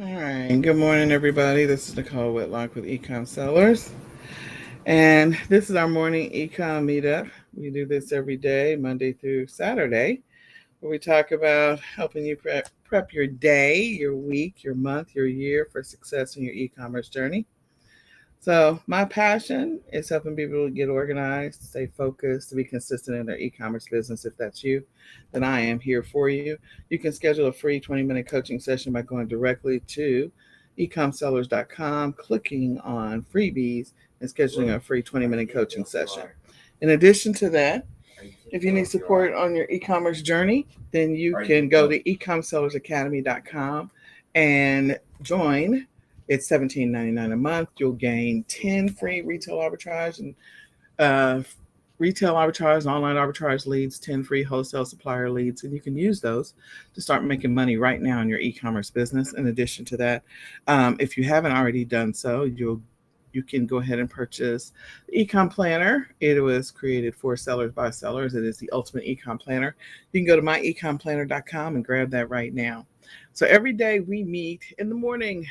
All right. Good morning, everybody. This is Nicole Whitlock with eCom Sellers. And this is our morning eCom meetup. We do this every day, Monday through Saturday, where we talk about helping you prep your day, your week, your month, your year for success in your e-commerce journey. So, my passion is helping people to get organized, stay focused, to be consistent in their e commerce business. If that's you, then I am here for you. You can schedule a free 20-minute coaching session by going directly to ecomsellers.com, clicking on freebies, and scheduling a free 20-minute coaching session. In addition to that, if you need support on your e commerce journey, then you can go to ecomsellersacademy.com and join. It's $17.99 a month. You'll gain 10 free uh, retail arbitrage, and online arbitrage leads, 10 free wholesale supplier leads, and you can use those to start making money right now in your e-commerce business. In addition to that, if you haven't already done so, you can go ahead and purchase the Ecom Planner. It was created for sellers by sellers. It is the ultimate Ecom Planner. You can go to myecomplanner.com and grab that right now. So every day we meet in the morning,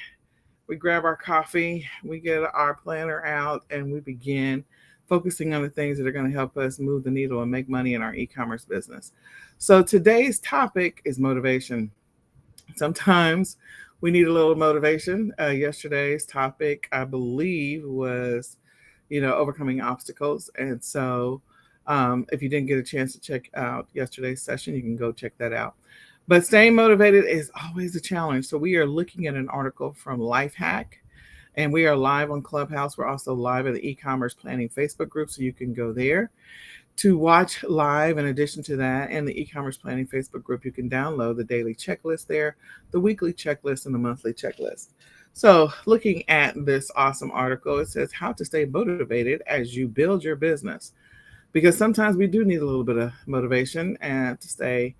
we grab our coffee, we get our planner out, and we begin focusing on the things that are going to help us move the needle and make money in our e-commerce business. So today's topic is motivation. Sometimes we need a little motivation. Yesterday's topic, I believe, was overcoming obstacles. And so if you didn't get a chance to check out yesterday's session, you can go check that out. But staying motivated is always a challenge. So we are looking at an article from Lifehack, and we are live on Clubhouse. We're also live at the e-commerce planning Facebook group, so you can go there to watch live. In addition to that, in the e-commerce planning Facebook group, you can download the daily checklist there, the weekly checklist, and the monthly checklist. So looking at this awesome article, it says how to stay motivated as you build your business. Because sometimes we do need a little bit of motivation and to stay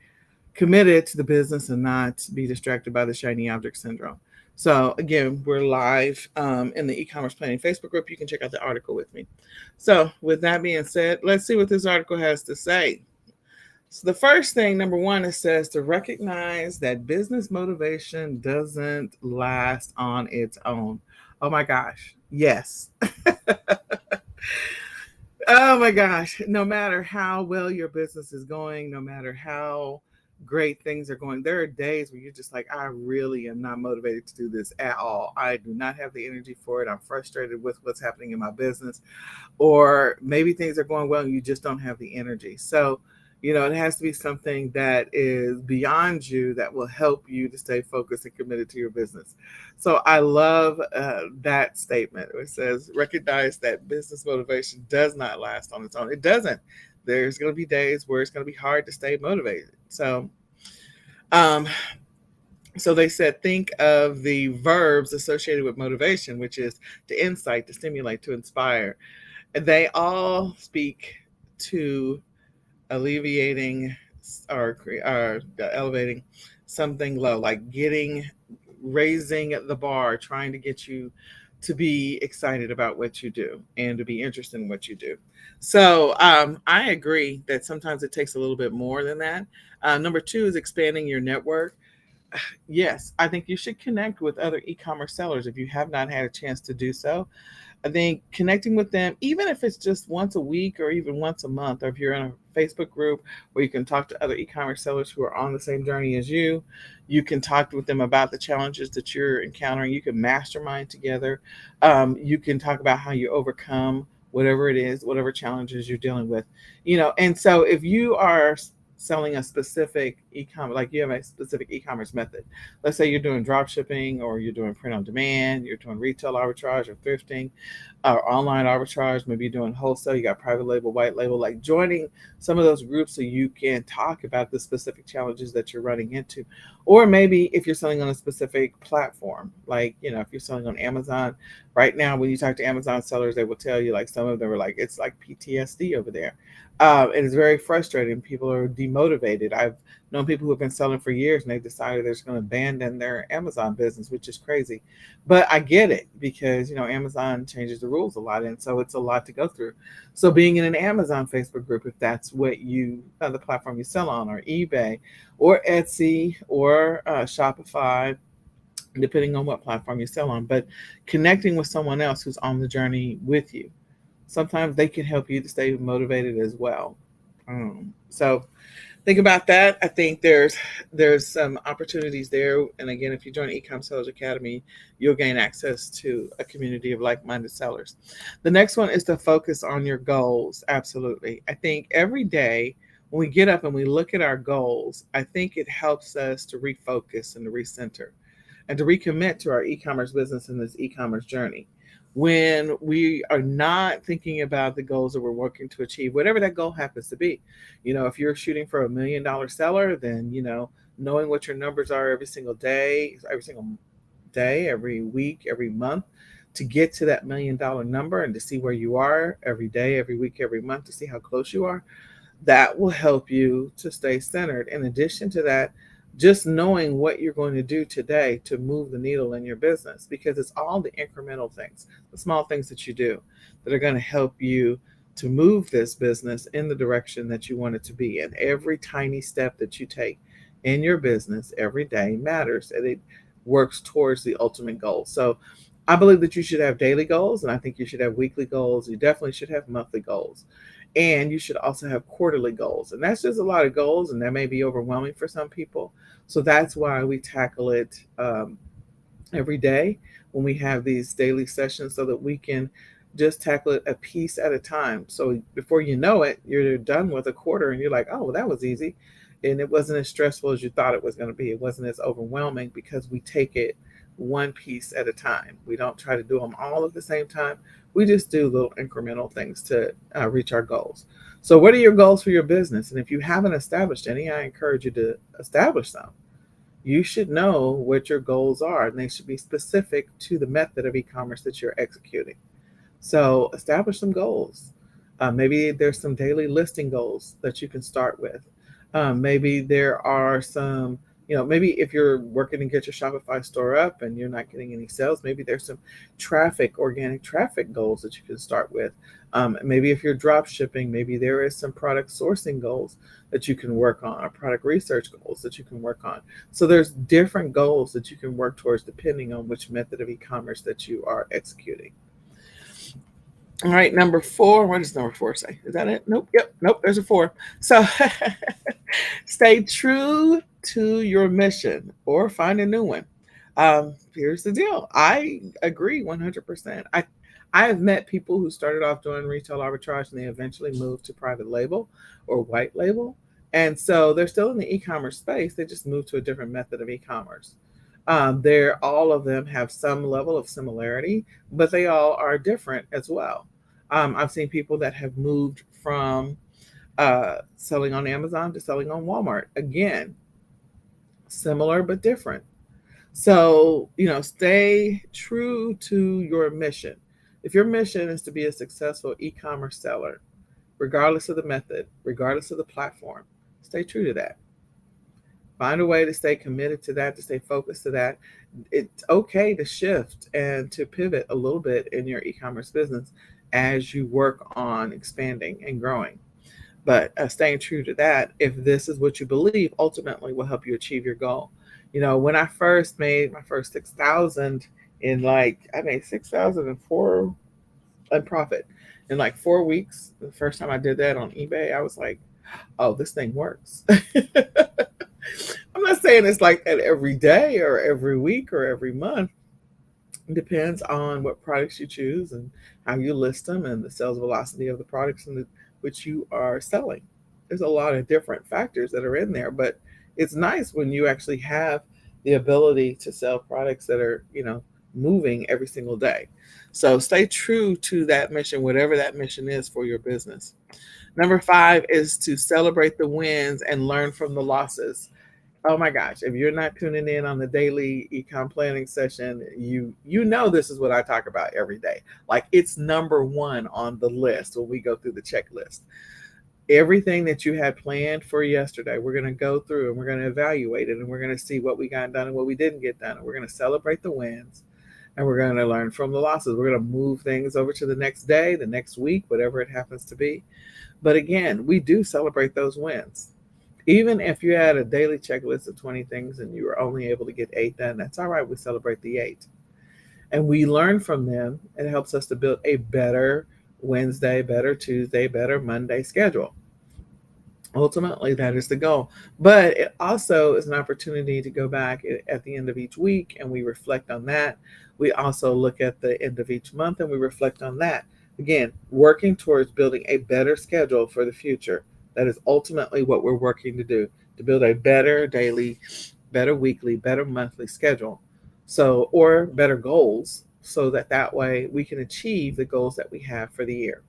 committed to the business and not be distracted by the shiny object syndrome. So again, we're live in the e-commerce planning Facebook group. You can check out the article with me. So with that being said, let's see what this article has to say. So the first thing, number one, it says to recognize that business motivation doesn't last on its own. Oh my gosh. Yes. Oh my gosh. No matter how well your business is going, no matter how great things are going, there are days where you're just like, I really am not motivated to do this at all. I do not have the energy for it. I'm frustrated with what's happening in my business. Or maybe things are going well and you just don't have the energy. So, it has to be something that is beyond you that will help you to stay focused and committed to your business. So I love that statement. It says, recognize that business motivation does not last on its own. It doesn't. There's going to be days where it's going to be hard to stay motivated. Um, so they said, think of the verbs associated with motivation, which is to incite, to stimulate, to inspire. They all speak to alleviating or elevating something low, like raising the bar, trying to get you to be excited about what you do and to be interested in what you do. So I agree that sometimes it takes a little bit more than that. Number two is expanding your network. Yes, I think you should connect with other e-commerce sellers if you have not had a chance to do so. I think connecting with them, even if it's just once a week or even once a month, or if you're in a Facebook group where you can talk to other e-commerce sellers who are on the same journey as you can talk with them about the challenges that you're encountering. You can mastermind together. You can talk about how you overcome whatever it is, whatever challenges you're dealing with. And so if you are selling a specific e-commerce, like you have a specific e-commerce method. Let's say you're doing drop shipping or you're doing print on demand, you're doing retail arbitrage or thrifting or online arbitrage, maybe you're doing wholesale, you got private label, white label, like joining some of those groups so you can talk about the specific challenges that you're running into. Or maybe if you're selling on a specific platform, like, if you're selling on Amazon right now, when you talk to Amazon sellers, they will tell you, like, some of them are like, it's like PTSD over there. It is very frustrating. People are demotivated. I've known people who have been selling for years and they've decided they're just going to abandon their Amazon business, which is crazy. But I get it because, Amazon changes the rules a lot. And so it's a lot to go through. So being in an Amazon Facebook group, if that's what the platform you sell on, or eBay or Etsy or Shopify depending on what platform you sell on, but connecting with someone else who's on the journey with you. Sometimes they can help you to stay motivated as well. So think about that. I think there's some opportunities there. And again, if you join eCom Sellers Academy, you'll gain access to a community of like-minded sellers. The next one is to focus on your goals. Absolutely. I think every day when we get up and we look at our goals, I think it helps us to refocus and to recenter and to recommit to our e-commerce business in this e-commerce journey. When we are not thinking about the goals that we're working to achieve, whatever that goal happens to be, if you're shooting for $1 million seller, then knowing what your numbers are every single day, every week, every month, to get to that $1 million number and to see where you are every day, every week, every month, to see how close you are, that will help you to stay centered. In addition to that, just knowing what you're going to do today to move the needle in your business, because it's all the incremental things, the small things that you do that are going to help you to move this business in the direction that you want it to be. And every tiny step that you take in your business every day matters, and it works towards the ultimate goal. So I believe that you should have daily goals, and I think you should have weekly goals. You definitely should have monthly goals. And you should also have quarterly goals. And that's just a lot of goals, and that may be overwhelming for some people. So that's why we tackle it every day when we have these daily sessions, so that we can just tackle it a piece at a time. So before you know it, you're done with a quarter and you're like, oh, well, that was easy. And it wasn't as stressful as you thought it was going to be. It wasn't as overwhelming because we take it one piece at a time. We don't try to do them all at the same time. We just do little incremental things to reach our goals. So, what are your goals for your business? And if you haven't established any, I encourage you to establish them. You should know what your goals are, and they should be specific to the method of e-commerce that you're executing. So establish some goals. Maybe there's some daily listing goals that you can start with. Maybe there are some, maybe if you're working to get your Shopify store up and you're not getting any sales, maybe there's some organic traffic goals that you can start with. Maybe if you're drop shipping, maybe there is some product sourcing goals that you can work on, or product research goals that you can work on. So there's different goals that you can work towards depending on which method of e-commerce that you are executing. All right, number 4. What does number 4 say? Is that it? Nope. Yep. Nope. There's a 4. So stay true to your mission or find a new one. Here's the deal. I agree 100%. I have met people who started off doing retail arbitrage and they eventually moved to private label or white label. And so they're still in the e-commerce space. They just moved to a different method of e-commerce. All of them have some level of similarity, but they all are different as well. I've seen people that have moved from selling on Amazon to selling on Walmart. Again, similar but different. So, stay true to your mission. If your mission is to be a successful e-commerce seller, regardless of the method, regardless of the platform, stay true to that. Find a way to stay committed to that, to stay focused to that. It's okay to shift and to pivot a little bit in your e-commerce business as you work on expanding and growing. But staying true to that, if this is what you believe, ultimately will help you achieve your goal. When I first made my first 6,000 I made 6,004 in profit in 4 weeks. The first time I did that on eBay, I was like, oh, this thing works. I'm not saying it's like that every day or every week or every month. It depends on what products you choose and how you list them and the sales velocity of the products which you are selling. There's a lot of different factors that are in there, but it's nice when you actually have the ability to sell products that are, moving every single day. So stay true to that mission, whatever that mission is for your business. Number 5 is to celebrate the wins and learn from the losses. Oh my gosh, if you're not tuning in on the daily ecom planning session, you know this is what I talk about every day. It's number 1 on the list when we go through the checklist. Everything that you had planned for yesterday, we're going to go through and we're going to evaluate it and we're going to see what we got done and what we didn't get done. And we're going to celebrate the wins and we're going to learn from the losses. We're going to move things over to the next day, the next week, whatever it happens to be. But again, we do celebrate those wins. Even if you had a daily checklist of 20 things and you were only able to get 8 done, that's all right. We celebrate the 8. And we learn from them. It helps us to build a better Wednesday, better Tuesday, better Monday schedule. Ultimately, that is the goal. But it also is an opportunity to go back at the end of each week and we reflect on that. We also look at the end of each month and we reflect on that. Again, working towards building a better schedule for the future. That is ultimately what we're working to build a better daily, better weekly, better monthly schedule. So, or better goals, so that that way we can achieve the goals that we have for the year.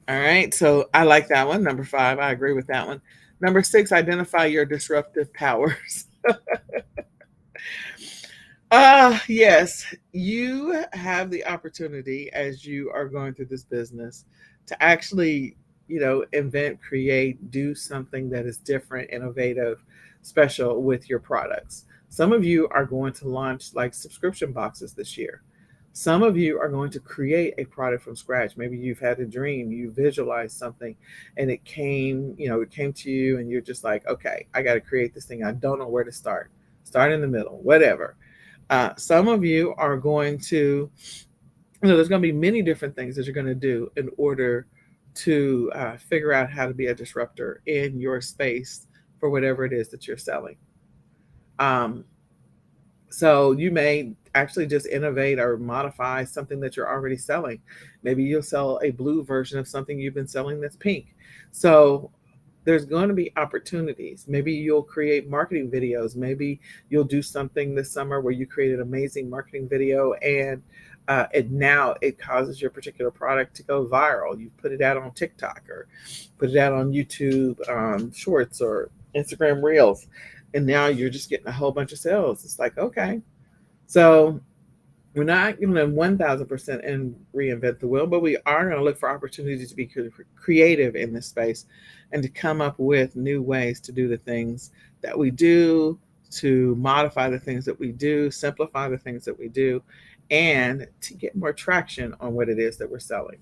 All right. So I like that one. Number 5, I agree with that one. Number 6, identify your disruptive powers. Yes, you have the opportunity as you are going through this business to actually, invent, create, do something that is different, innovative, special with your products. Some of you are going to launch like subscription boxes this year. Some of you are going to create a product from scratch. Maybe you've had a dream, you visualized something and it came to you and you're just like, okay, I got to create this thing. I don't know where to start. Start in the middle, whatever. Some of you are going to, there's going to be many different things that you're going to do in order to figure out how to be a disruptor in your space for whatever it is that you're selling. Um, so you may actually just innovate or modify something that you're already selling. Maybe you'll sell a blue version of something you've been selling that's pink. So there's going to be opportunities. Maybe you'll create marketing videos. Maybe you'll do something this summer where you create an amazing marketing video and it causes your particular product to go viral. You put it out on TikTok or put it out on YouTube Shorts or Instagram Reels, and now you're just getting a whole bunch of sales. It's like, okay, so we're not going to 1000% and reinvent the wheel, but we are going to look for opportunities to be creative in this space and to come up with new ways to do the things that we do, to modify the things that we do, simplify the things that we do, and to get more traction on what it is that we're selling.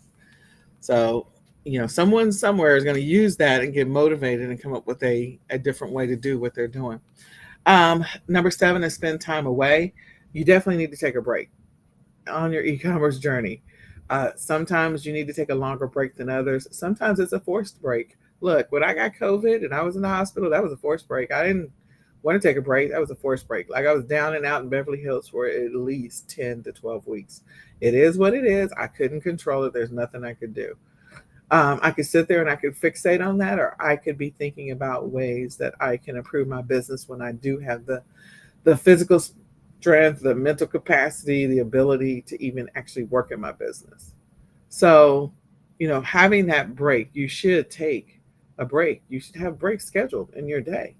So, someone somewhere is going to use that and get motivated and come up with a different way to do what they're doing. Number 7 is spend time away. You definitely need to take a break on your e-commerce journey. Sometimes you need to take a longer break than others. Sometimes it's a forced break. Look, when I got COVID and I was in the hospital, that was a forced break. I didn't want to take a break. That was a forced break. Like I was down and out in Beverly Hills for at least 10 to 12 weeks. It is what it is. I couldn't control it. There's nothing I could do. I could sit there and I could fixate on that, or I could be thinking about ways that I can improve my business when I do have the physical strength, the mental capacity, the ability to even actually work in my business. So, having that break, you should take a break. You should have breaks scheduled in your day.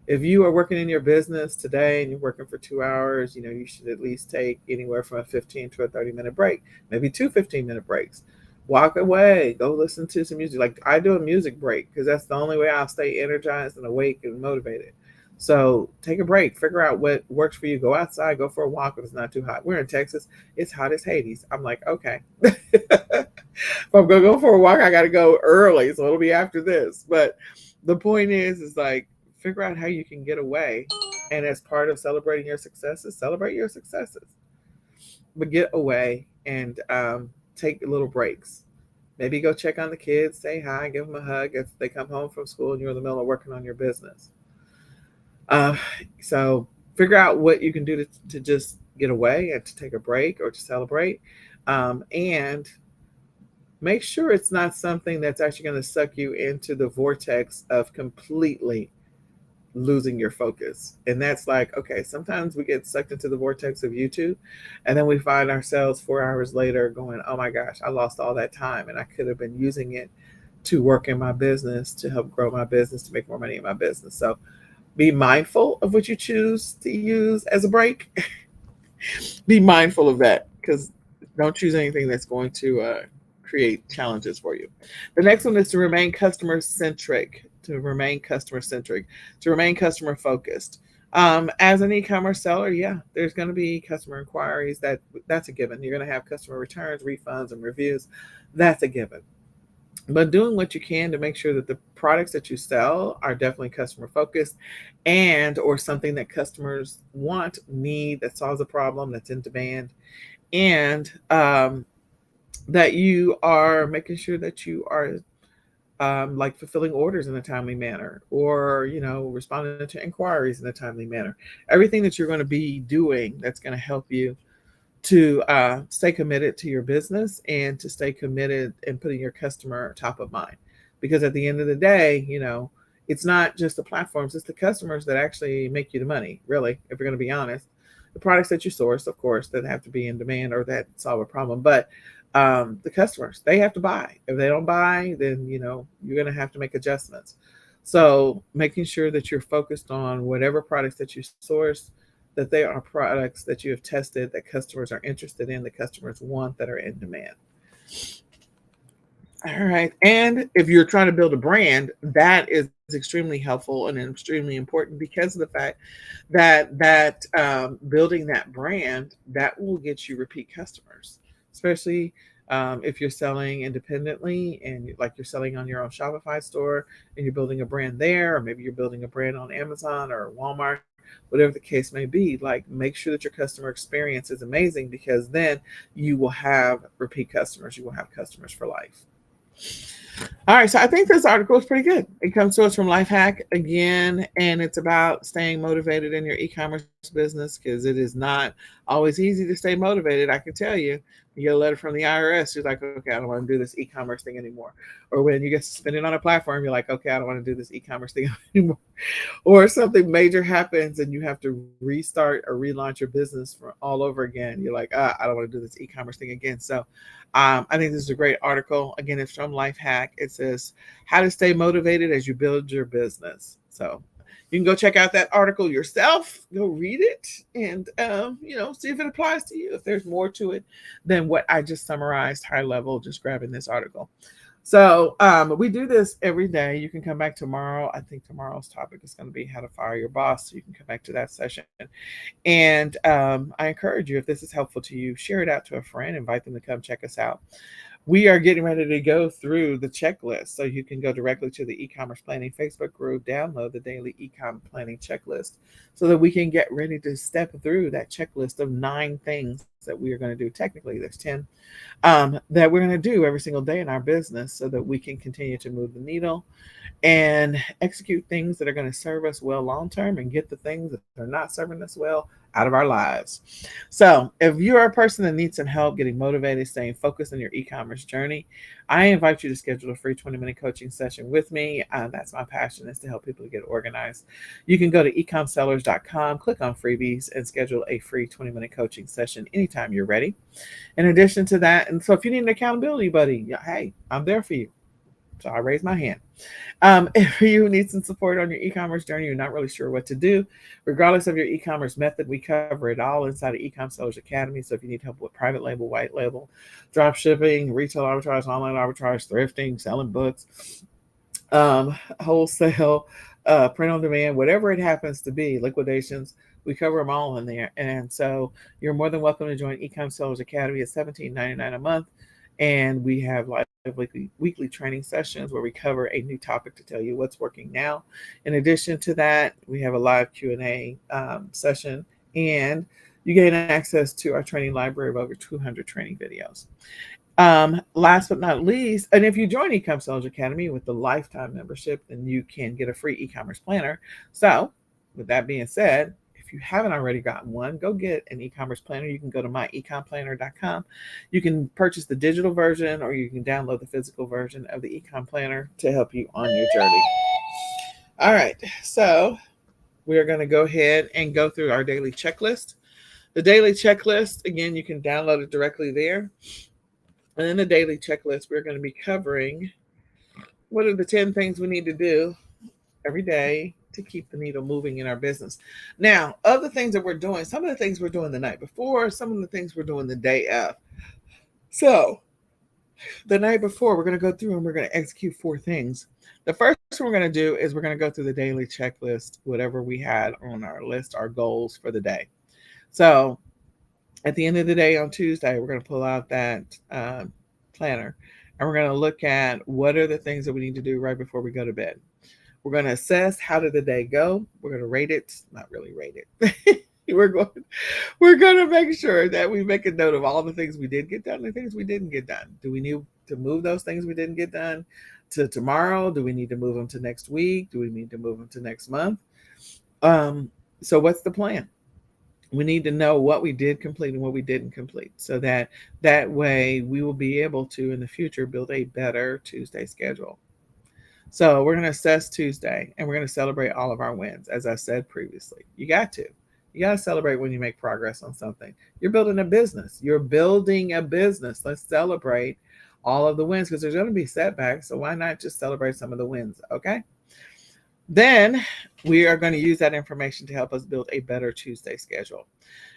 If you are working in your business today and you're working for 2 hours, you should at least take anywhere from a 15 to a 30-minute break, maybe 2 15-minute breaks. Walk away, go listen to some music. Like I do a music break because that's the only way I'll stay energized and awake and motivated. So take a break, figure out what works for you. Go outside, go for a walk if it's not too hot. We're in Texas, it's hot as Hades. I'm like, okay. If I'm gonna go for a walk, I gotta go early, so it'll be after this. But the point is like figure out how you can get away. And as part of celebrating your successes, celebrate your successes. But get away and take little breaks. Maybe go check on the kids, say hi, give them a hug if they come home from school and you're in the middle of working on your business. Uh, so figure out what you can do to just get away and to take a break or to celebrate. And make sure it's not something that's actually going to suck you into the vortex of completely losing your focus. And that's like, okay, sometimes we get sucked into the vortex of YouTube and then we find ourselves 4 hours later going, oh my gosh, I lost all that time and I could have been using it to work in my business, to help grow my business, to make more money in my business. So be mindful of what you choose to use as a break. Be mindful of that because don't choose anything that's going to create challenges for you. The next one is to remain customer centric, to remain customer centric, to remain customer focused. As an e-commerce seller, yeah, there's going to be customer inquiries. That's a given. You're going to have customer returns, refunds, and reviews. That's a given. but doing what you can to make sure that the products that you sell are definitely customer focused and or something that customers want, need, that solves a problem that's in demand, and that you are making sure that you are like fulfilling orders in a timely manner, or responding to inquiries in a timely manner. Everything that you're going to be doing that's going to help you to stay committed to your business and to stay committed and putting your customer top of mind. Because at the end of the day, it's not just the platforms, it's the customers that actually make you the money, really, if you're going to be honest. The products that you source, of course, that have to be in demand or that solve a problem. But the customers, they have to buy. If they don't buy, then, you're going to have to make adjustments. So making sure that you're focused on whatever products that you source, that they are products that you have tested, that customers are interested in, that customers want, that are in demand. All right. And if you're trying to build a brand, that is extremely helpful and extremely important, because of the fact that building that brand, that will get you repeat customers, especially if you're selling independently and like you're selling on your own Shopify store and you're building a brand there, or maybe you're building a brand on Amazon or Walmart, whatever the case may be. Like, make sure that your customer experience is amazing, because then you will have repeat customers. You will have customers for life. All right, so I think this article is pretty good. It comes to us from Lifehack again, and it's about staying motivated in your e-commerce business, because it is not always easy to stay motivated. I can tell you, you get a letter from the IRS, you're like, okay, I don't want to do this e-commerce thing anymore. Or when you get suspended on a platform, you're like, okay, I don't want to do this e-commerce thing anymore. Or something major happens and you have to restart or relaunch your business from all over again. You're like, I don't want to do this e-commerce thing again. So I think this is a great article. Again, it's from Lifehack. It says how to stay motivated as you build your business. So you can go check out that article yourself, go read it, and see if it applies to you, if there's more to it than what I just summarized high level, just grabbing this article. So we do this every day. You can come back tomorrow. I think tomorrow's topic is going to be how to fire your boss. So you can come back to that session. And I encourage you, if this is helpful to you, share it out to a friend, invite them to come check us out. We are getting ready to go through the checklist. So you can go directly to the e-commerce planning Facebook group, download the daily e-com planning checklist, so that we can get ready to step through that checklist of 9 things that we are going to do. Technically, there's 10 that we're going to do every single day in our business, so that we can continue to move the needle and execute things that are going to serve us well long term, and get the things that are not serving us well out of our lives. So, if you're a person that needs some help getting motivated, staying focused on your e commerce journey, I invite you to schedule a free 20-minute coaching session with me. That's my passion, is to help people to get organized. You can go to ecomsellers.com, click on freebies, and schedule a free 20-minute coaching session anytime you're ready. In addition to that, and so if you need an accountability buddy, hey, I'm there for you. So I raise my hand. If you need some support on your e-commerce journey, you're not really sure what to do, regardless of your e-commerce method, we cover it all inside of eCom Sellers Academy. So if you need help with private label, white label, drop shipping, retail arbitrage, online arbitrage, thrifting, selling books, wholesale, print on demand, whatever it happens to be, liquidations, we cover them all in there. And so you're more than welcome to join eCom Sellers Academy at $17.99 a month. And we have live weekly training sessions where we cover a new topic to tell you what's working now. In addition to that, we have a live Q&A session, and you gain access to our training library of over 200 training videos. Last but not least, and if you join eCom Sellers Academy with the lifetime membership, then you can get a free e-commerce planner. So with that being said, if you haven't already gotten one, go get an e-commerce planner. You can go to myecomplanner.com. You can purchase the digital version, or you can download the physical version of the ecom planner to help you on your journey. All right, so we are going to go ahead and go through our daily checklist. The daily checklist, again, you can download it directly there. And in the daily checklist, we're going to be covering what are the 10 things we need to do every day to keep the needle moving in our business. Now, other things that we're doing, some of the things we're doing the night before, some of the things we're doing the day of. So, the night before, we're going to go through and we're going to execute 4 things. The first one we're going to do is we're going to go through the daily checklist, whatever we had on our list, our goals for the day. So, at the end of the day on Tuesday, we're going to pull out that planner, And we're going to look at what are the things that we need to do right before we go to bed. We're going to assess how did the day go. We're going to rate it, not really rate it. we're going we're going to make sure that we make a note of all the things we did get done and the things we didn't get done. Do we need to move those things we didn't get done to tomorrow? Do we need to move them to next week? Do we need to move them to next month? Um, so what's the plan? We need to know what we did complete and what we didn't complete, so that way we will be able to in the future build a better Tuesday schedule. So we're going to assess Tuesday and we're going to celebrate all of our wins. As I said previously, you got to celebrate when you make progress on something. You're building a business. Let's celebrate all of the wins, because there's going to be setbacks. So why not just celebrate some of the wins? Okay. Then we are going to use that information to help us build a better Tuesday schedule.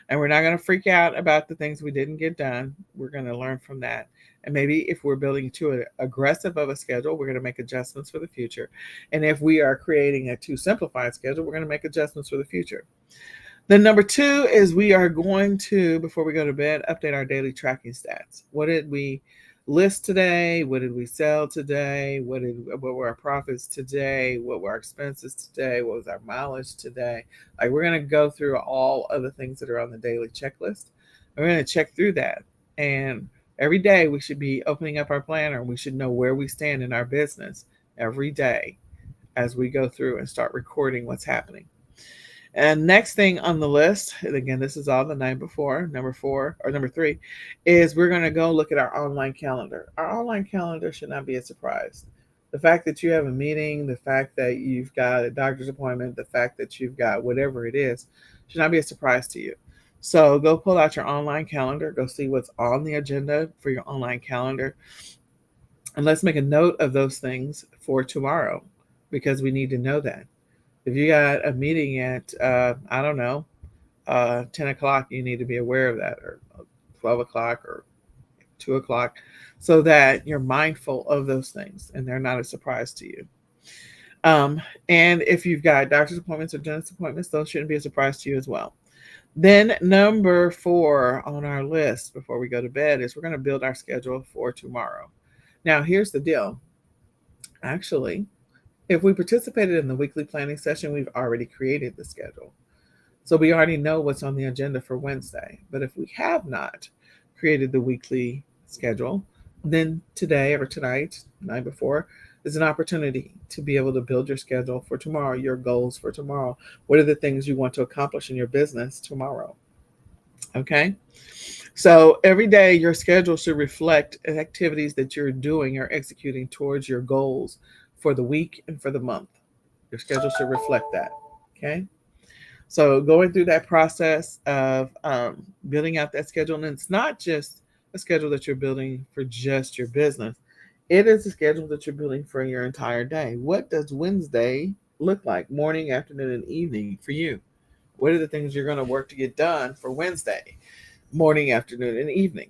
And we're not going to freak out about the things we didn't get done. We're going to learn from that. And maybe if we're building too aggressive of a schedule, we're going to make adjustments for the future. And if we are creating a too simplified schedule, we're going to make adjustments for the future. Then number 2 is we are going to, before we go to bed, update our daily tracking stats. What did we list today? What did we sell today? What were our profits today? What were our expenses today? What was our mileage today? Like, we're going to go through all of the things that are on the daily checklist. We're going to check through that. And every day we should be opening up our planner, and we should know where we stand in our business every day as we go through and start recording what's happening. And next thing on the list, and again, this is all the night before, number 3, is we're going to go look at our online calendar. Our online calendar should not be a surprise. The fact that you have a meeting, the fact that you've got a doctor's appointment, the fact that you've got whatever it is, should not be a surprise to you. So go pull out your online calendar, go see what's on the agenda for your online calendar. And let's make a note of those things for tomorrow, because we need to know that. If you got a meeting at, 10 o'clock, you need to be aware of that, or 12 o'clock or 2 o'clock, so that you're mindful of those things and they're not a surprise to you. And if you've got doctor's appointments or dentist appointments, those shouldn't be a surprise to you as well. Then number 4 on our list before we go to bed is we're going to build our schedule for tomorrow. Now, here's the deal. Actually, if we participated in the weekly planning session, we've already created the schedule. So we already know what's on the agenda for Wednesday. But if we have not created the weekly schedule, then today or tonight, the night before, is an opportunity to be able to build your schedule for tomorrow, your goals for tomorrow. What are the things you want to accomplish in your business tomorrow? Okay. So every day your schedule should reflect activities that you're doing or executing towards your goals for the week and for the month. Your schedule should reflect that. Okay. So going through that process of building out that schedule, and it's not just a schedule that you're building for just your business. It is a schedule that you're building for your entire day. What does Wednesday look like? Morning, afternoon, and evening for you. What are the things you're going to work to get done for Wednesday? Morning, afternoon, and evening.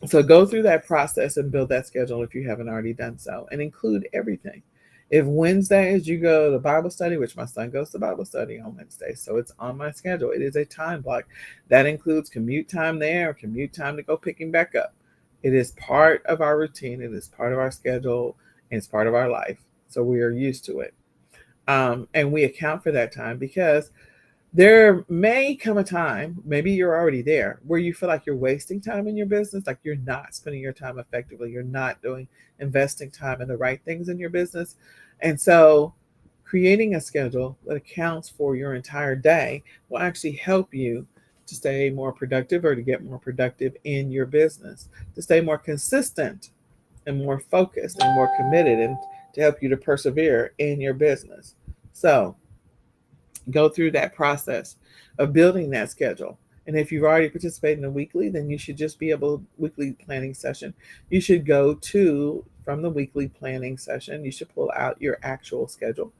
So go through that process and build that schedule if you haven't already done so, and include everything. If Wednesdays you go to Bible study, which my son goes to Bible study on Wednesday, so it's on my schedule. It is a time block. That includes commute time there, or commute time to go pick him back up. It is part of our routine. It is part of our schedule, and it's part of our life. So we are used to it. And we account for that time, because there may come a time, maybe you're already there, where you feel like you're wasting time in your business, like you're not spending your time effectively, you're not investing time in the right things in your business. And so creating a schedule that accounts for your entire day will actually help you to stay more productive, or to get more productive in your business, to stay more consistent and more focused and more committed, and to help you to persevere in your business. So go through that process of building that schedule. And if you've already participated in a weekly, then you should just be able, weekly planning session. You should go to, from the weekly planning session, you should pull out your actual schedule.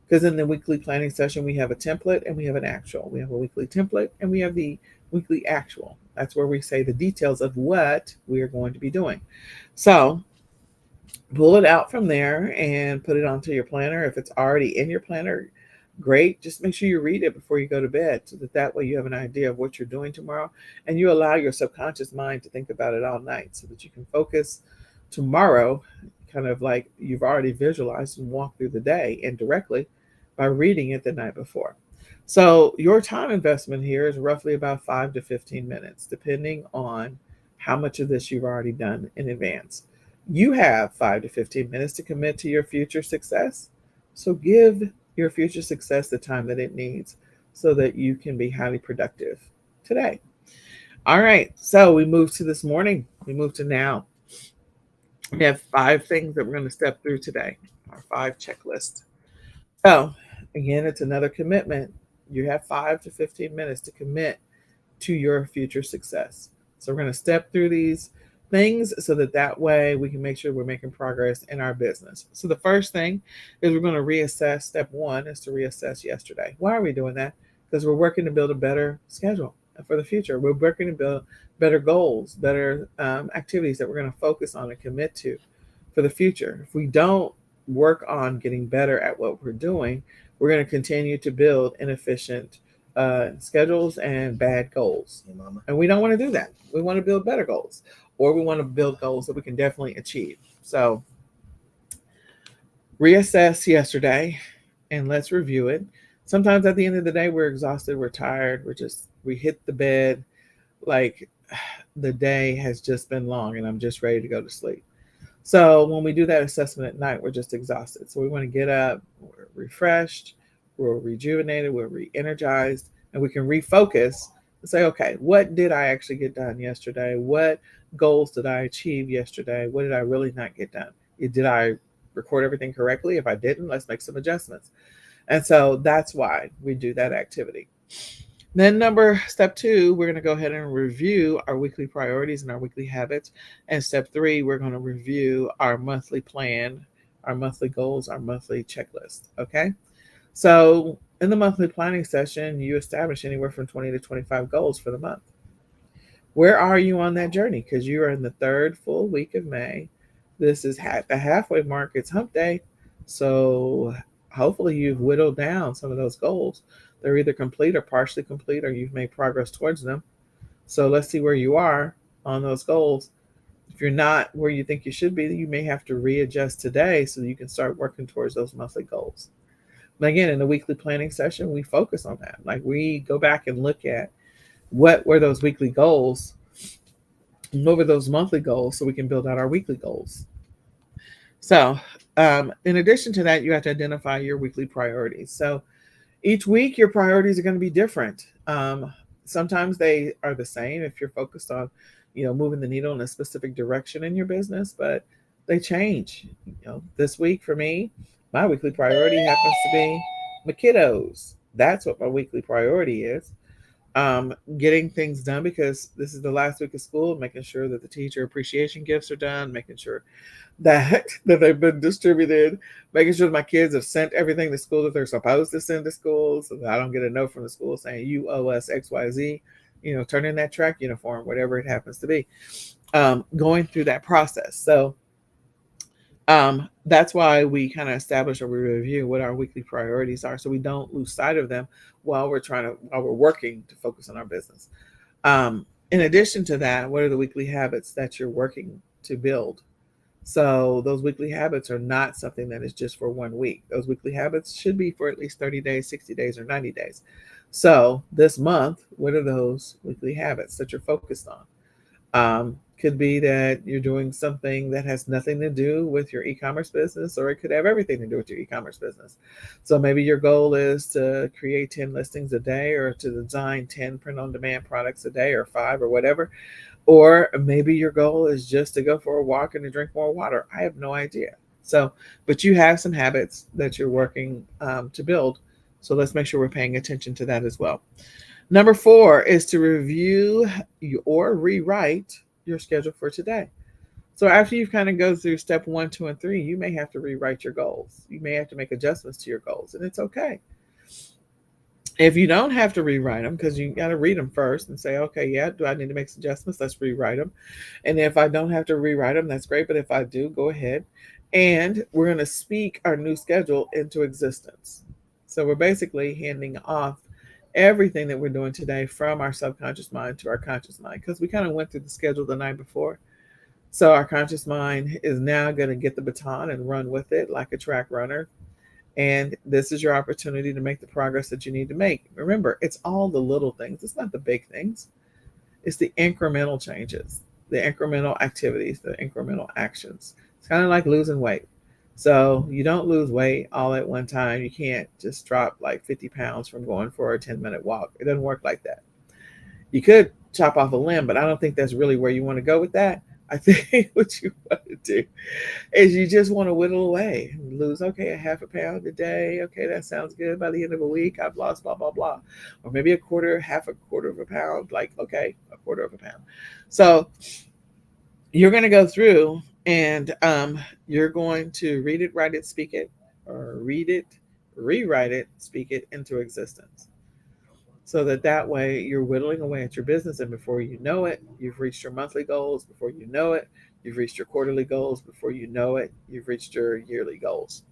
Because in the weekly planning session, we have a template and we have an actual. We have a weekly template and we have the weekly actual. That's where we say the details of what we are going to be doing. So pull it out from there and put it onto your planner. If it's already in your planner, great. Just make sure you read it before you go to bed, so that way you have an idea of what you're doing tomorrow, and you allow your subconscious mind to think about it all night, so that you can focus tomorrow, kind of like you've already visualized and walked through the day indirectly by reading it the night before. So your time investment here is roughly about 5 to 15 minutes, depending on how much of this you've already done in advance. You have 5 to 15 minutes to commit to your future success. So give your future success the time that it needs so that you can be highly productive today. All right. So we move to this morning. We move to now. We have 5 things that we're going to step through today, our 5 checklists. So, again, it's another commitment. You have 5 to 15 minutes to commit to your future success. So, we're going to step through these things so that way we can make sure we're making progress in our business. So, the first thing is we're going to reassess. Step 1 is to reassess yesterday. Why are we doing that? Because we're working to build a better schedule for the future. We're working to build better goals, better activities that we're going to focus on and commit to for the future. If we don't work on getting better at what we're doing, we're going to continue to build inefficient schedules and bad goals. And we don't want to do that. We want to build better goals, or we want to build goals that we can definitely achieve. So reassess yesterday and let's review it. Sometimes at the end of the day, we're exhausted, we're tired, we hit the bed like the day has just been long and I'm just ready to go to sleep. So when we do that assessment at night, we're just exhausted. So we want to get up, we're refreshed, we're rejuvenated, we're re-energized, and we can refocus and say, okay, what did I actually get done yesterday? What goals did I achieve yesterday? What did I really not get done? Did I record everything correctly? If I didn't, let's make some adjustments. And so that's why we do that activity. Then step 2, we're going to go ahead and review our weekly priorities and our weekly habits. And step 3, we're going to review our monthly plan, our monthly goals, our monthly checklist. Okay. So in the monthly planning session, you establish anywhere from 20 to 25 goals for the month. Where are you on that journey? Because you are in the 3rd full week of May. This is the halfway mark. It's hump day. So hopefully you've whittled down some of those goals. They're either complete or partially complete, or you've made progress towards them. So let's see where you are on those goals. If you're not where you think you should be, you may have to readjust today so you can start working towards those monthly goals. But again, in the weekly planning session, we focus on that. Like we go back and look at what were those weekly goals, and what were those monthly goals, so we can build out our weekly goals. So in addition to that, you have to identify your weekly priorities. So each week, your priorities are going to be different. Sometimes they are the same if you're focused on, moving the needle in a specific direction in your business, but they change. This week for me, my weekly priority happens to be my kiddos. That's what my weekly priority is. Getting things done because this is the last week of school, making sure that the teacher appreciation gifts are done, making sure that they've been distributed, making sure that my kids have sent everything to school that they're supposed to send to school, so that I don't get a note from the school saying you owe us XYZ, turn in that track uniform, whatever it happens to be. Going through that process. So that's why we kind of establish or we review what our weekly priorities are, so we don't lose sight of them while we're working to focus on our business. In addition to that, what are the weekly habits that you're working to build? So those weekly habits are not something that is just for 1 week. Those weekly habits should be for at least 30 days, 60 days, or 90 days. So this month, what are those weekly habits that you're focused on? Could be that you're doing something that has nothing to do with your e-commerce business, or it could have everything to do with your e-commerce business. So maybe your goal is to create 10 listings a day, or to design 10 print-on-demand products a day, or 5, or whatever. Or maybe your goal is just to go for a walk and to drink more water. I have no idea. So, but you have some habits that you're working to build. So let's make sure we're paying attention to that as well. Number 4 is to review or rewrite your schedule for today. So after you've kind of go through step 1, 2, and 3, you may have to rewrite your goals. You may have to make adjustments to your goals, and it's okay. If you don't have to rewrite them, because you got to read them first and say, okay, yeah, do I need to make some adjustments? Let's rewrite them. And if I don't have to rewrite them, that's great. But if I do, go ahead. And we're going to speak our new schedule into existence. So we're basically handing off everything that we're doing today from our subconscious mind to our conscious mind, because we kind of went through the schedule the night before. So our conscious mind is now going to get the baton and run with it like a track runner. And this is your opportunity to make the progress that you need to make. Remember, it's all the little things, it's not the big things, it's the incremental changes, the incremental activities, the incremental actions. It's kind of like losing weight. So you don't lose weight all at one time. You can't just drop like 50 pounds from going for a 10-minute walk. It doesn't work like that. You could chop off a limb, but I don't think that's really where you want to go with that. I think what you want to do is you just want to whittle away and lose, okay, a half a pound a day. Okay, that sounds good. By the end of a week, I've lost blah, blah, blah. Or maybe a quarter, half a quarter of a pound. Like, okay, a quarter of a pound. So you're going to go through and you're going to read it, write it, speak it, or read it, rewrite it, speak it into existence. So that way you're whittling away at your business, and before you know it, you've reached your monthly goals. Before you know it, you've reached your quarterly goals. Before you know it, you've reached your yearly goals.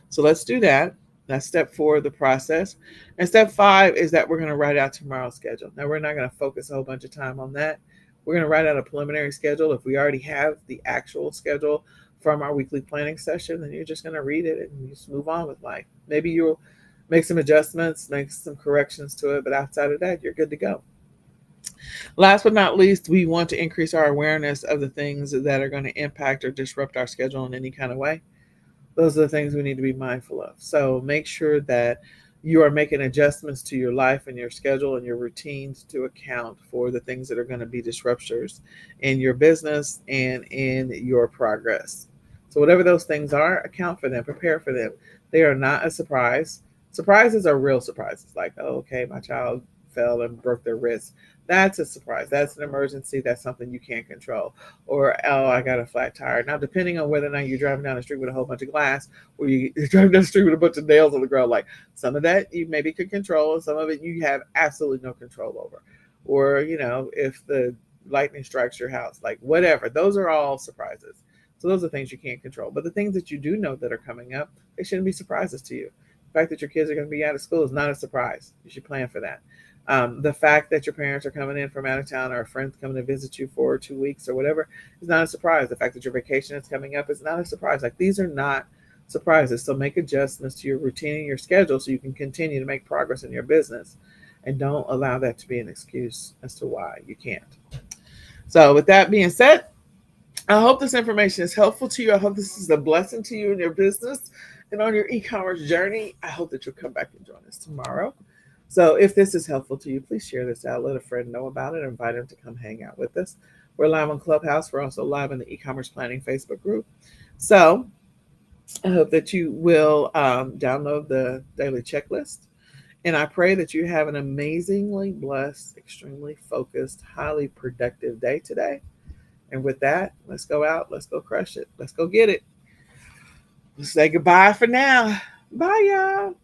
So let's do that. That's step 4 of the process. And step 5 is that we're going to write out tomorrow's schedule. Now, we're not going to focus a whole bunch of time on that. We're going to write out a preliminary schedule. If we already have the actual schedule from our weekly planning session, then you're just going to read it and you just move on with life. Maybe you'll make some adjustments, make some corrections to it, but outside of that, you're good to go. Last but not least, we want to increase our awareness of the things that are going to impact or disrupt our schedule in any kind of way. Those are the things we need to be mindful of. So make sure that you are making adjustments to your life and your schedule and your routines to account for the things that are going to be disruptors in your business and in your progress. So whatever those things are, account for them, prepare for them. They are not a surprise. Surprises are real surprises, like, oh, okay, my child fell and broke their wrist. That's a surprise. That's an emergency. That's something you can't control. Or, oh, I got a flat tire. Now, depending on whether or not you're driving down the street with a whole bunch of glass, or you're driving down the street with a bunch of nails on the ground, like some of that you maybe could control, and some of it you have absolutely no control over. Or, if the lightning strikes your house, like whatever, those are all surprises. So those are things you can't control. But the things that you do know that are coming up, they shouldn't be surprises to you. The fact that your kids are going to be out of school is not a surprise. You should plan for that. The fact that your parents are coming in from out of town, or a friend's coming to visit you for 2 weeks or whatever, is not a surprise. The fact that your vacation is coming up is not a surprise. Like, these are not surprises. So make adjustments to your routine and your schedule so you can continue to make progress in your business, and don't allow that to be an excuse as to why you can't. So with that being said, I hope this information is helpful to you. I hope this is a blessing to you in your business and on your e-commerce journey. I hope that you'll come back and join us tomorrow. So if this is helpful to you, please share this out. Let a friend know about it. Invite them to come hang out with us. We're live on Clubhouse. We're also live in the e-commerce planning Facebook group. So I hope that you will download the daily checklist. And I pray that you have an amazingly blessed, extremely focused, highly productive day today. And with that, let's go out. Let's go crush it. Let's go get it. Let's say goodbye for now. Bye, y'all.